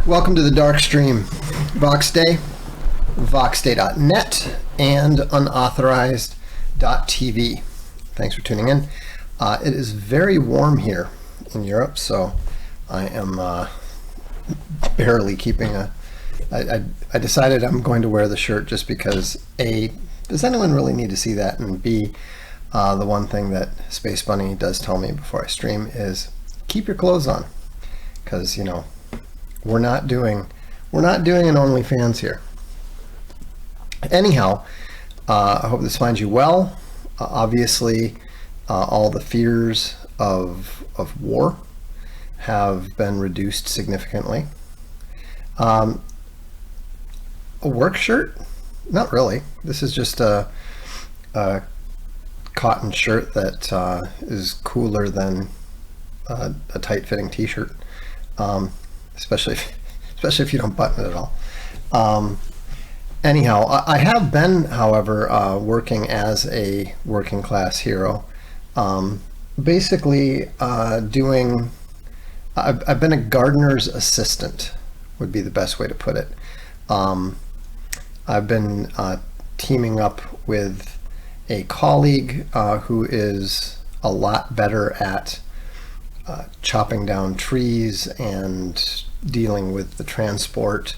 Welcome to the Darkstream. Vox Day, voxday.net, and unauthorized.tv. Thanks for tuning in. It is very warm here in Europe, so I am barely keeping I decided I'm going to wear the shirt just because A, does anyone really need to see that? And B, the one thing that Space Bunny does tell me before I stream is keep your clothes on, because you know we're not doing an OnlyFans here. Anyhow, I hope this finds you well. Obviously, all the fears of war have been reduced significantly. A work shirt? Not really. This is just a cotton shirt that is cooler than a tight-fitting t-shirt, especially if you don't button it at all. Anyhow, I have been, however, working as a working class hero. Basically, I've been a gardener's assistant, would be the best way to put it. I've been teaming up with a colleague who is a lot better at chopping down trees and dealing with the transport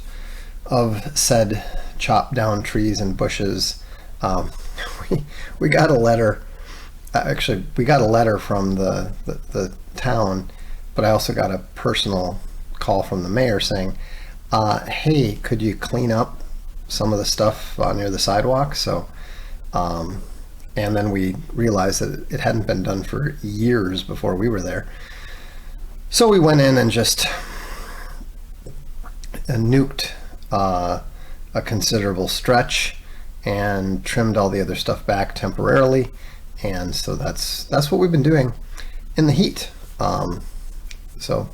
of said chopped down trees and bushes. We got a letter. Actually, we got a letter from the town, but I also got a personal call from the mayor saying, hey, could you clean up some of the stuff near the sidewalk? So, and then we realized that it hadn't been done for years before we were there. So we went in and just nuked a considerable stretch and trimmed all the other stuff back temporarily. And so that's what we've been doing in the heat. So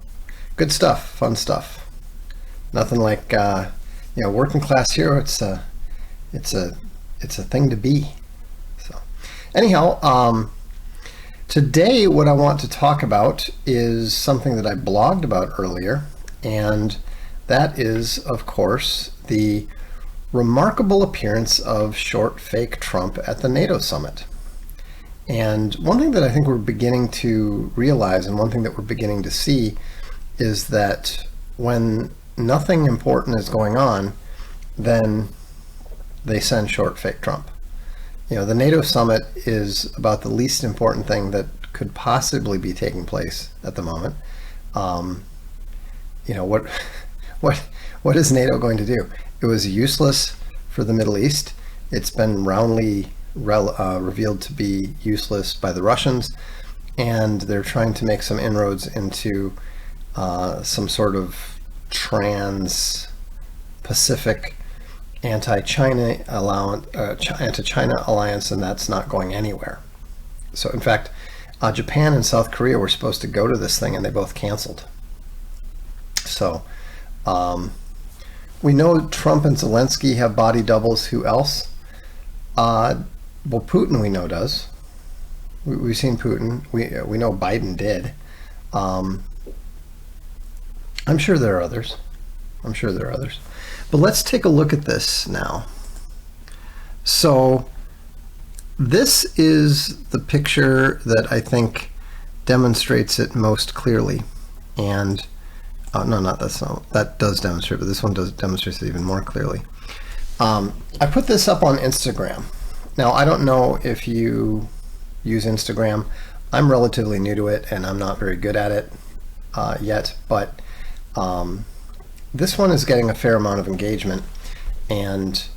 good stuff, fun stuff. Nothing like working class hero. It's a thing to be. So anyhow, today what I want to talk about is something that I blogged about earlier, and that is, of course, the remarkable appearance of short fake Trump at the NATO summit. And one thing that I think we're beginning to realize, and one thing that we're beginning to see, is that when nothing important is going on, then they send short fake Trump. You know, the NATO summit is about the least important thing that could possibly be taking place at the moment. What is NATO going to do? It was useless for the Middle East. It's been roundly revealed to be useless by the Russians, and they're trying to make some inroads into some sort of trans-Pacific anti-China alliance, and that's not going anywhere. So in fact, Japan and South Korea were supposed to go to this thing, and they both canceled. So we know Trump and Zelensky have body doubles. Who else? Well, Putin we know does. We've seen Putin. We know Biden did. I'm sure there are others. But let's take a look at this now. So this is the picture that I think demonstrates it most clearly. And that does demonstrate, but this one demonstrates it even more clearly. I put this up on Instagram. Now, I don't know if you use Instagram. I'm relatively new to it, and I'm not very good at it yet, but this one is getting a fair amount of engagement, and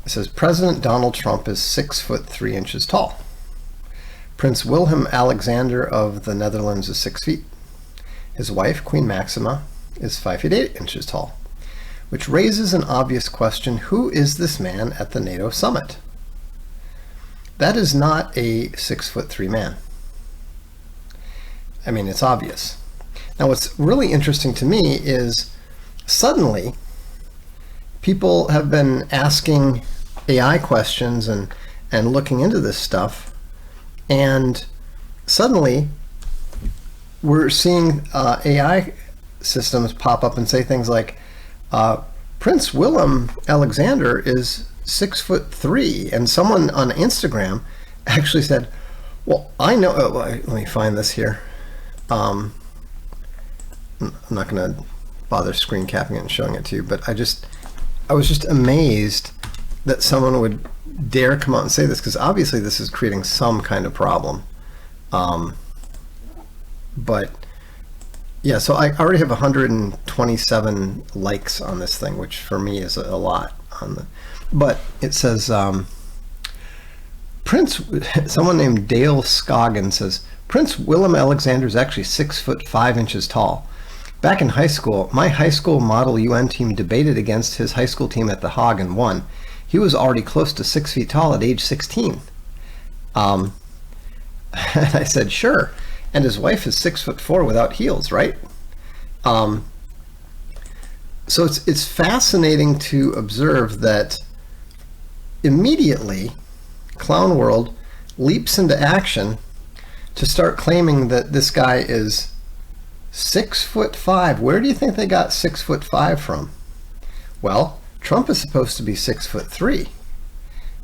it says, President Donald Trump is 6'3" tall. Prince Willem Alexander of the Netherlands is 6 feet. His wife, Queen Maxima, is 5'8" tall, which raises an obvious question: who is this man at the NATO summit? That is not a 6'3" man. I mean, it's obvious. Now, what's really interesting to me is suddenly people have been asking AI questions and looking into this stuff, and suddenly we're seeing AI systems pop up and say things like, Prince Willem Alexander is 6'3", and someone on Instagram actually said, well, I know, let me find this here. I'm not going to bother screen capping it and showing it to you, but I was just amazed that someone would dare come out and say this, because obviously this is creating some kind of problem. But yeah, so I already have 127 likes on this thing, which for me is a lot. But it says, someone named Dale Scoggin says, Prince Willem Alexander is actually 6'5" tall. Back in high school, my high school Model UN team debated against his high school team at The Hague and won. He was already close to 6 feet tall at age 16. And I said, sure. And his wife is 6'4" without heels, right? So it's fascinating to observe that immediately Clown World leaps into action to start claiming that this guy is 6'5". Where do you think they got 6'5" from? Well, Trump is supposed to be 6'3".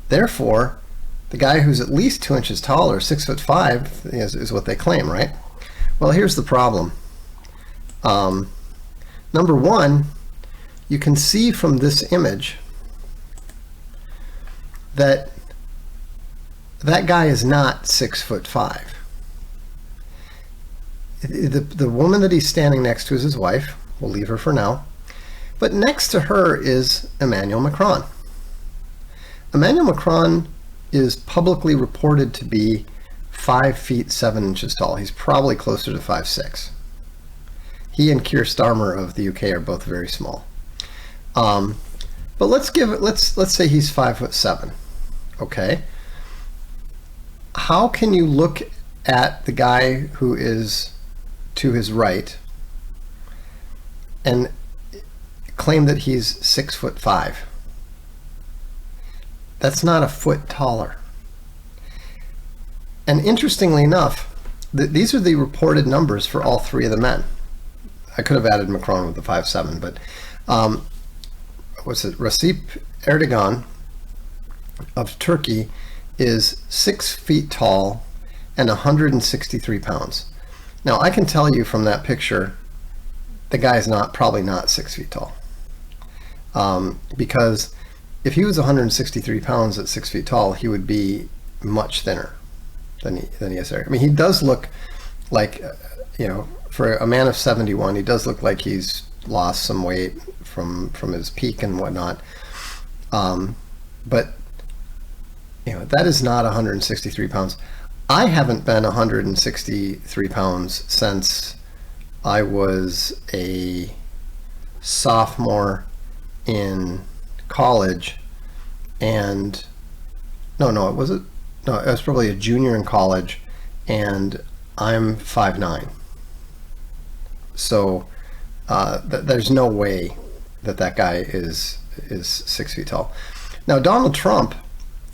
Therefore, the guy who's at least 2 inches taller, 6'5", is what they claim, right? Well, here's the problem. Number one, you can see from this image that that guy is not 6'5". The woman that he's standing next to is his wife. We'll leave her for now. But next to her is Emmanuel Macron. Emmanuel Macron is publicly reported to be 5 feet 7 inches tall. He's probably closer to 5'6". He and Keir Starmer of the UK are both very small. But let's say he's 5'7". Okay. How can you look at the guy who is to his right and claim that he's 6'5"? That's not a foot taller. And interestingly enough, these are the reported numbers for all three of the men. I could have added Macron with the 5'7", but Recep Erdogan of Turkey is 6 feet tall and 163 pounds. Now, I can tell you from that picture, the guy's probably not 6 feet tall. Because if he was 163 pounds at 6 feet tall, he would be much thinner than he is there. I mean, he does look like, for a man of 71, he does look like he's lost some weight from his peak and whatnot. But that is not 163 pounds. I haven't been 163 pounds since I was a sophomore in college, and I was probably a junior in college, and I'm 5'9". So there's no way that guy is 6 feet tall. Now, Donald Trump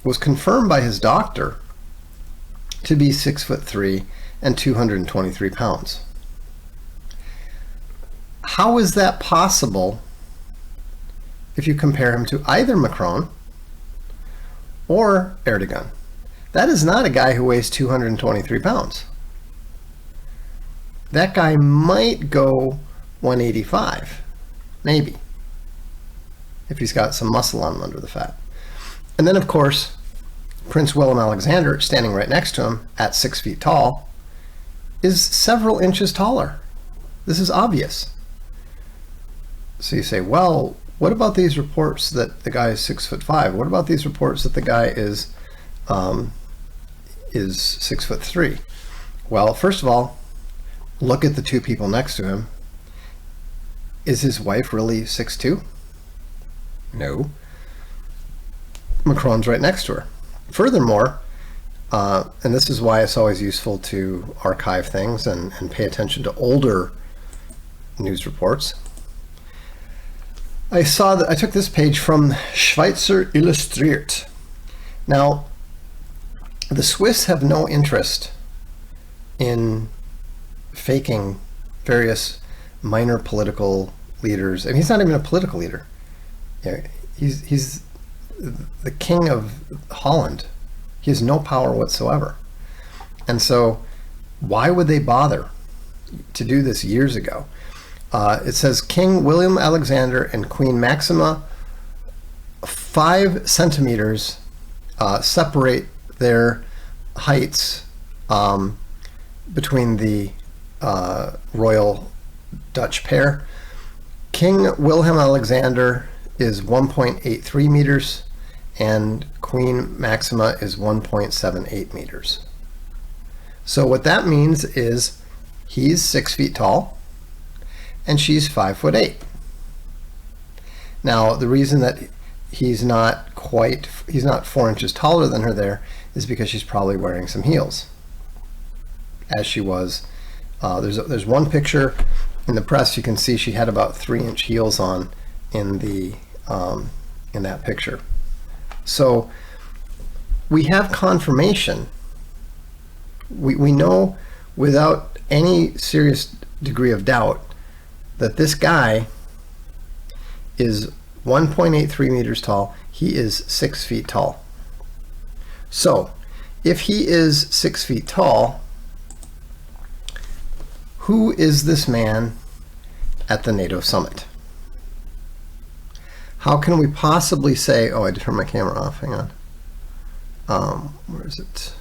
was confirmed by his doctor to be 6'3" and 223 pounds. How is that possible if you compare him to either Macron or Erdogan? That is not a guy who weighs 223 pounds. That guy might go 185, maybe, if he's got some muscle on him under the fat. And then, of course, Prince Willem Alexander, standing right next to him at 6 feet tall, is several inches taller. This is obvious. So you say, well, what about these reports that the guy is 6'5"? What about these reports that the guy is 6'3"? Well, first of all, look at the two people next to him. Is his wife really 6'2"? No. Macron's right next to her. Furthermore, and this is why it's always useful to archive things and pay attention to older news reports. I took this page from Schweizer Illustriert. Now, the Swiss have no interest in faking various minor political leaders, and he's not even a political leader. You know, he's the king of Holland. He has no power whatsoever. And so why would they bother to do this years ago? It says King William Alexander and Queen Maxima, 5 centimeters separate their heights between the royal Dutch pair. King Wilhelm Alexander is 1.83 meters and Queen Maxima is 1.78 meters. So what that means is he's 6 feet tall and she's 5'8". Now the reason that he's not 4 inches taller than her there is because she's probably wearing some heels, as she was. There's one picture in the press, you can see she had about 3-inch heels on in that picture. So we have confirmation. We know without any serious degree of doubt that this guy is 1.83 meters tall. He is 6 feet tall. So if he is 6 feet tall, who is this man at the NATO summit? How can we possibly say, oh, I just turned my camera off, hang on. Where is it?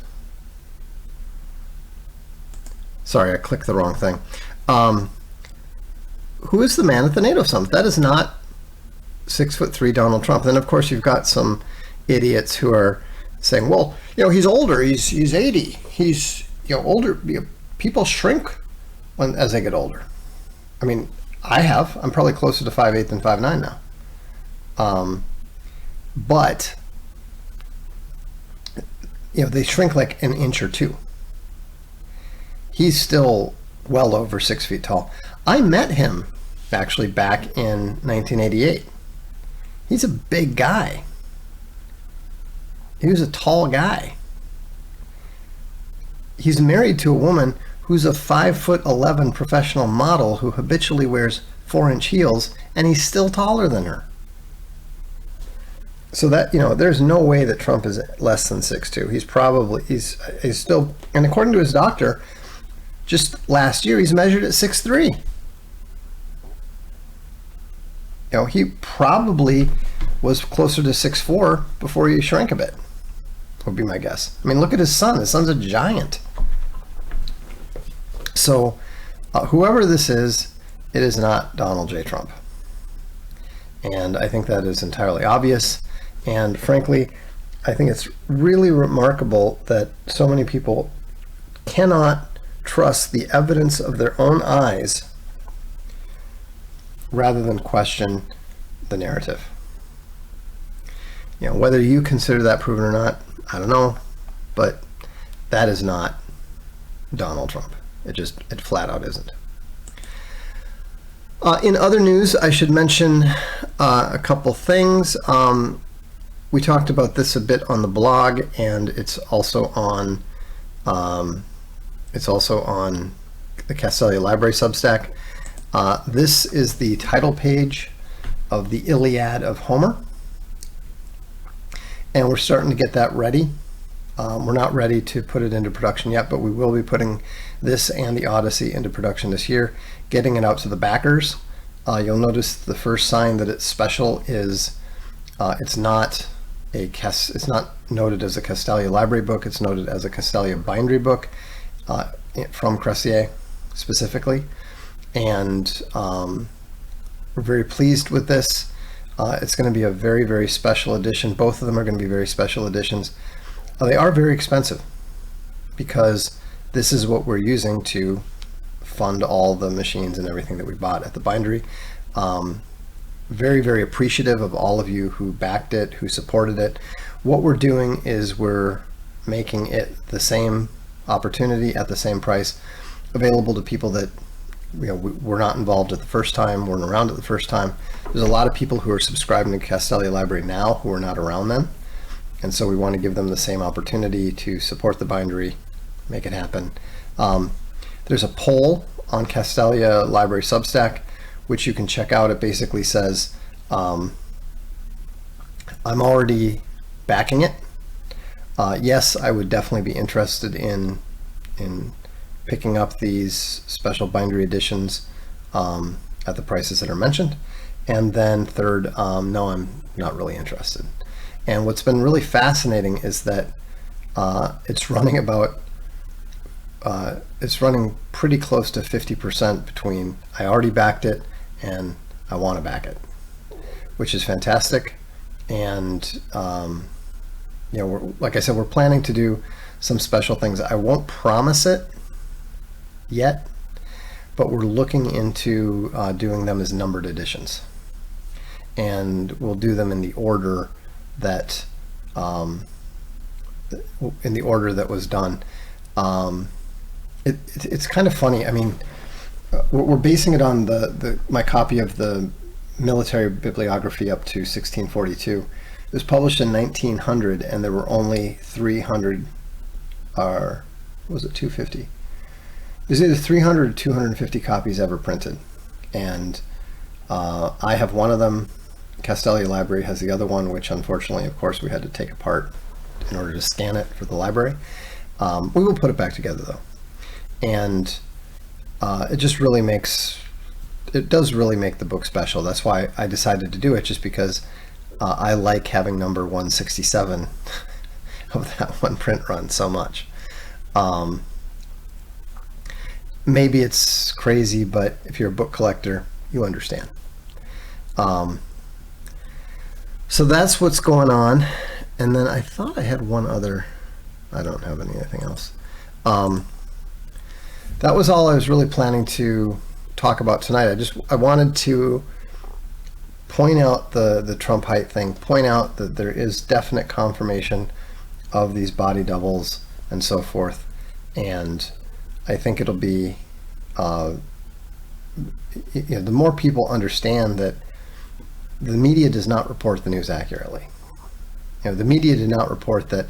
Sorry, I clicked the wrong thing. Who is the man at the NATO summit? That is not 6'3" Donald Trump. Then of course you've got some idiots who are saying, well, you know, he's older, he's 80, he's, you know, older. People shrink as they get older. I mean, I'm probably closer to 5'8" than 5'9" now. But you know, they shrink like an inch or two. He's still well over 6 feet tall. I met him actually back in 1988. He's a big guy. He was a tall guy. He's married to a woman who's a 5'11" professional model who habitually wears 4-inch heels, and he's still taller than her. So that, you know, there's no way that Trump is less than 6'2". He's still, and according to his doctor, just last year he's measured at 6'3". You know, he probably was closer to 6'4" before he shrank a bit, would be my guess. I mean, look at his son. His son's a giant. So whoever this is, it is not Donald J. Trump. And I think that is entirely obvious. And frankly, I think it's really remarkable that so many people cannot trust the evidence of their own eyes rather than question the narrative. You know, whether you consider that proven or not, I don't know, but that is not Donald Trump. It flat out isn't. In other news, I should mention a couple things. We talked about this a bit on the blog, and it's also on the Castalia Library Substack. This is the title page of the Iliad of Homer, and we're starting to get that ready. We're not ready to put it into production yet, but we will be putting this and the Odyssey into production this year, getting it out to the backers. You'll notice the first sign that it's special is it's not noted as a Castalia library book. It's noted as a Castalia bindery book from Cressier specifically, and we're very pleased with this. It's going to be a very, very special edition. Both of them are going to be very special editions. They are very expensive because this is what we're using to fund all the machines and everything that we bought at the bindery. Very, very appreciative of all of you who backed it, who supported it. What we're doing is we're making it the same opportunity at the same price available to people that, you know, were not involved at the first time, weren't around at the first time. There's a lot of people who are subscribing to Castalia Library now who are not around then, and so we want to give them the same opportunity to support the bindery, make it happen. There's a poll on Castalia Library Substack, which you can check out. It basically says, I'm already backing it. Yes, I would definitely be interested in picking up these special bindery editions at the prices that are mentioned. And then third, no, I'm not really interested. And what's been really fascinating is that it's running pretty close to 50% between I already backed it and I want to back it, which is fantastic. And like I said, we're planning to do some special things. I won't promise it yet, but we're looking into doing them as numbered editions, and we'll do them in the order that was done. It's kind of funny. I mean, we're basing it on my copy of the military bibliography up to 1642. It was published in 1900, and there were only 300, or was it 250? There's either 300 or 250 copies ever printed, and I have one of them. Castalia Library has the other one, which unfortunately, of course, we had to take apart in order to scan it for the library. We will put it back together though, and it does really make the book special. That's why I decided to do it, just because I like having number 167 of that one print run so much. Maybe it's crazy, but if you're a book collector, you understand. So that's what's going on. And then I thought I had one other. I don't have anything else. That was all I was really planning to talk about tonight. I wanted to point out the Trump height thing, point out that there is definite confirmation of these body doubles and so forth. And I think it'll be, the more people understand that the media does not report the news accurately. The media did not report that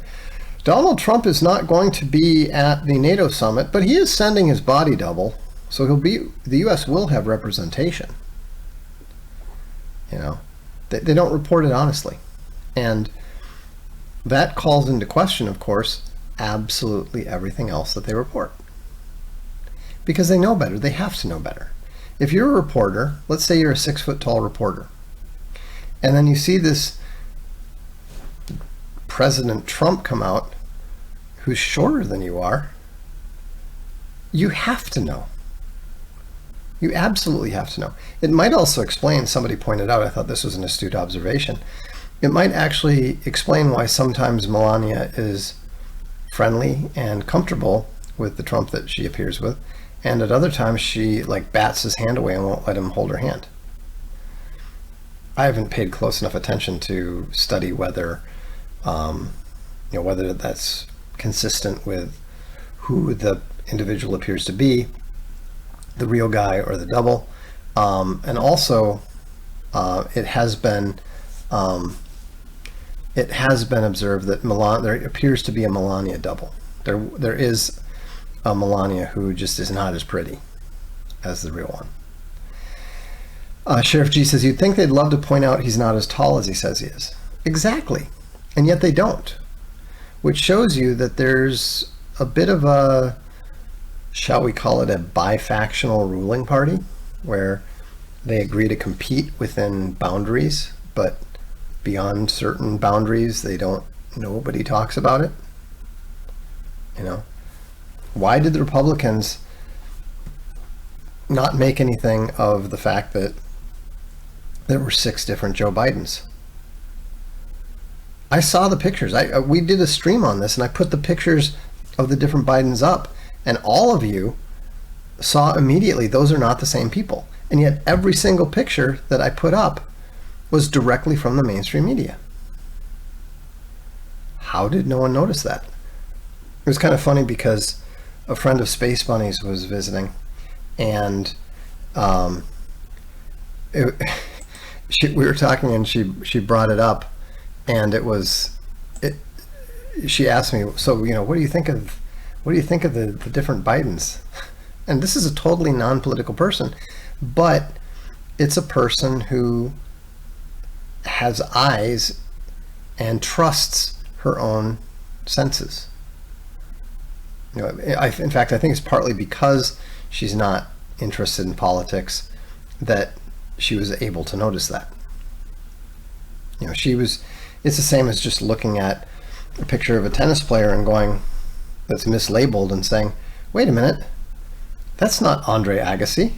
Donald Trump is not going to be at the NATO summit, but he is sending his body double, so the U.S. will have representation. They don't report it honestly. And that calls into question, of course, absolutely everything else that they report. Because they know better. They have to know better. If you're a reporter, let's say you're a 6-foot-tall reporter, and then you see this President Trump come out who's shorter than you are, you have to know. You absolutely have to know. It might also explain, somebody pointed out, I thought this was an astute observation, it might actually explain why sometimes Melania is friendly and comfortable with the Trump that she appears with, and at other times she bats his hand away and won't let him hold her hand. I haven't paid close enough attention to study whether whether that's consistent with who the individual appears to be, the real guy or the double. And also, it has been observed that there appears to be a Melania double. There is a Melania who just is not as pretty as the real one. Sheriff G says, you'd think they'd love to point out he's not as tall as he says he is. Exactly. And yet they don't. Which shows you that there's a bit of a, shall we call it a bifactional ruling party, where they agree to compete within boundaries, but beyond certain boundaries, nobody talks about it. Why did the Republicans not make anything of the fact that there were 6 different Joe Bidens? I saw the pictures. We did a stream on this, and I put the pictures of the different Bidens up, and all of you saw immediately those are not the same people. And yet every single picture that I put up was directly from the mainstream media. How did no one notice that? It was kind of funny because a friend of Space Bunnies was visiting, and we were talking, and she brought it up, and she asked me, so what do you think of the different Bidens? And this is a totally non-political person, but It's a person who has eyes and trusts her own senses. In fact, I think it's partly because she's not interested in politics that she was able to notice that. It's the same as just looking at a picture of a tennis player and going, that's mislabeled, and saying, wait a minute, that's not Andre Agassi.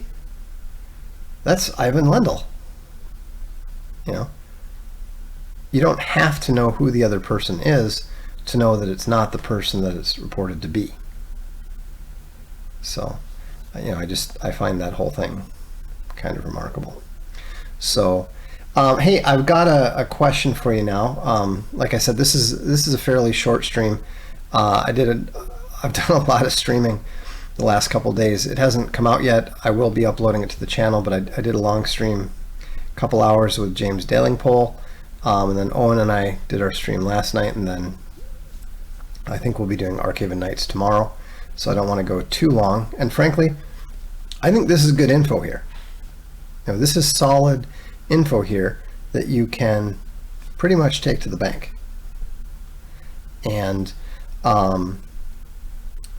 That's Ivan Lendl. You don't have to know who the other person is to know that it's not the person that it's reported to be. So, I find that whole thing kind of remarkable. So, hey, I've got a question for you now. Like I said, this is a fairly short stream. I've done a lot of streaming the last couple of days. It hasn't come out yet. I will be uploading it to the channel, but I did a long stream, a couple hours with James Dalingpole, and then Owen and I did our stream last night, and then I think we'll be doing Arcade of Nights tomorrow. So I don't want to go too long. And frankly, I think this is good info here. This is solid info here that you can pretty much take to the bank. And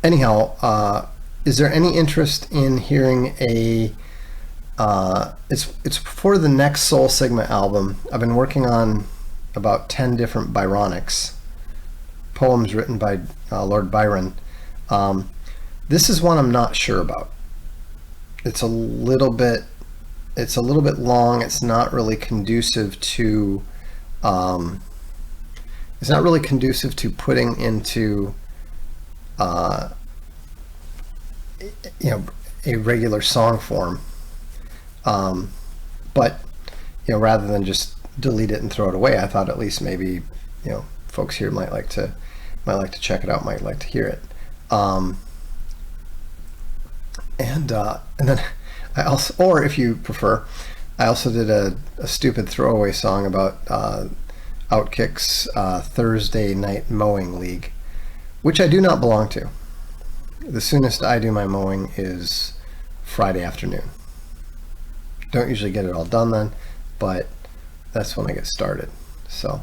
anyhow, is there any interest in hearing it's for the next Soul Sigma album. I've been working on about 10 different Byronics, poems written by Lord Byron. This is one I'm not sure about. It's a little bit long. It's not really conducive to putting into a regular song form. But rather than just delete it and throw it away, I thought at least maybe folks here might like to check it out, might like to hear it. And then I also, or if you prefer, I also did a stupid throwaway song about Outkick's Thursday Night Mowing League, which I do not belong to. The soonest I do my mowing is Friday afternoon. Don't usually get it all done then, but that's when I get started. So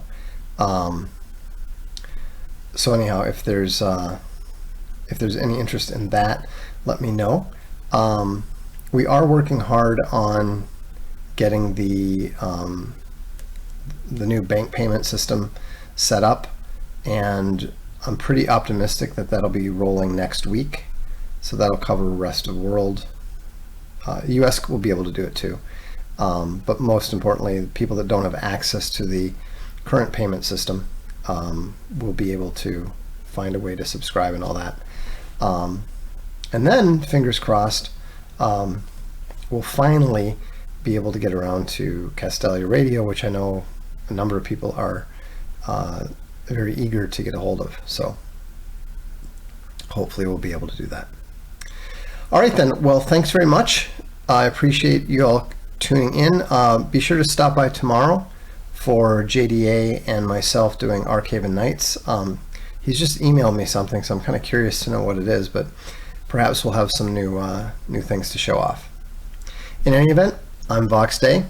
anyhow, if there's any interest in that, let me know. We are working hard on getting the new bank payment system set up, and I'm pretty optimistic that that'll be rolling next week. So that'll cover the rest of the world. US will be able to do it too. But most importantly, people that don't have access to the current payment system will be able to find a way to subscribe and all that. And then, fingers crossed, we'll finally be able to get around to Castalia Radio, which I know a number of people are very eager to get a hold of. So hopefully we'll be able to do that. All right then, well, thanks very much. I appreciate you all tuning in. Be sure to stop by tomorrow for JDA and myself doing Arcade Nights. He's just emailed me something, so I'm kind of curious to know what it is, but perhaps we'll have some new things to show off. In any event, I'm Vox Day,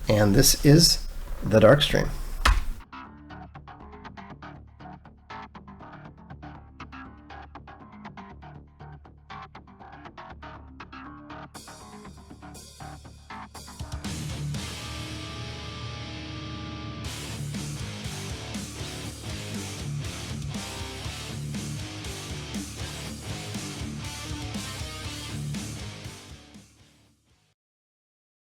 and this is the Darkstream.